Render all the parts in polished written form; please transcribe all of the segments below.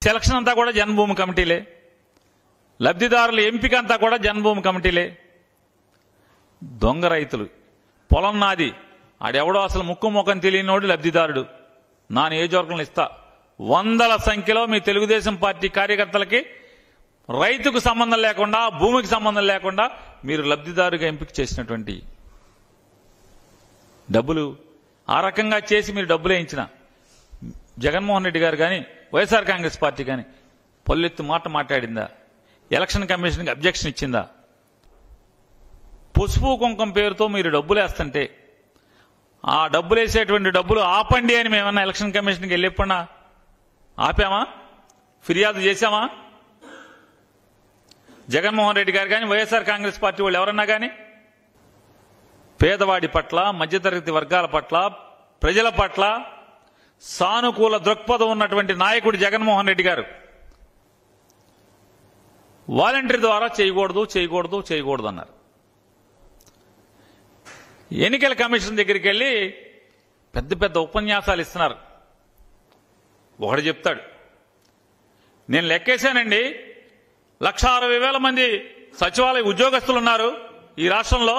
Selection అంతా కూడా జన్మభూమి కమిటీలే, లబ్ధిదారుల ఎంపిక అంతా కూడా జన్మభూమి కమిటీలే. దొంగ రైతులు, పొలం నాది, ఆడెవడో అసలు ముక్కు ముఖం తెలియనోడు లబ్ధిదారుడు, నా నియోజకవర్గంలో ఇస్తా. వందల సంఖ్యలో మీ తెలుగుదేశం పార్టీ కార్యకర్తలకి రైతుకు సంబంధం లేకుండా, భూమికి సంబంధం లేకుండా మీరు లబ్ధిదారుగా ఎంపిక చేసినటువంటి డబ్బులు ఆ రకంగా చేసి మీరు డబ్బులు వేయించిన జగన్మోహన్ రెడ్డి గారు కానీ వైఎస్ఆర్ కాంగ్రెస్ పార్టీ కానీ పల్లెత్తు మాట మాట్లాడిందా? ఎలక్షన్ కమిషన్కి అబ్జెక్షన్ ఇచ్చిందా? పసుపు కుంకం పేరుతో మీరు డబ్బులు వేస్తుంటే ఆ డబ్బులు వేసేటువంటి డబ్బులు ఆపండి అని మేమన్నా ఎలక్షన్ కమిషన్కి వెళ్ళిపోయినా ఆపామా? ఫిర్యాదు చేశామా? జగన్మోహన్ రెడ్డి గారు కానీ వైఎస్ఆర్ కాంగ్రెస్ పార్టీ వాళ్ళు ఎవరన్నా కానీ పేదవాడి పట్ల, మధ్యతరగతి వర్గాల పట్ల, ప్రజల పట్ల సానుకూల దృక్పథం ఉన్నటువంటి నాయకుడు జగన్మోహన్ రెడ్డి గారు వాలంటీర్ ద్వారా చేయకూడదు అన్నారు. ఎన్నికల కమిషన్ దగ్గరికి వెళ్ళి పెద్ద పెద్ద ఉపన్యాసాలు ఇస్తున్నారు. ఒకడు చెప్తాడు, నేను లెక్కేశానండి, 1,60,000 మంది సచివాలయ ఉద్యోగస్తులు ఉన్నారు ఈ రాష్ట్రంలో,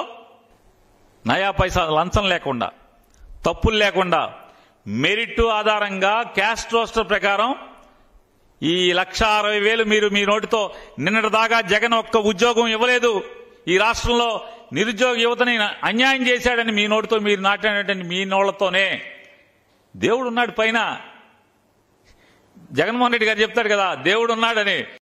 నయా పైసా లంచం లేకుండా, తప్పులు లేకుండా, మెరిట్ ఆధారంగా క్యాస్ట్ రోస్టర్ ప్రకారం ఈ 1,60,000 మీరు మీ నోటితో నిన్నటి దాకా జగన్ ఒక్క ఉద్యోగం ఇవ్వలేదు, ఈ రాష్ట్రంలో నిరుద్యోగ యువతని అన్యాయం చేశాడని మీ నోటితో మీరు నాటినటువంటి మీ నోళ్లతోనే దేవుడు ఉన్నాడు పైన. జగన్మోహన్ రెడ్డి గారు చెప్తాడు కదా దేవుడు ఉన్నాడని.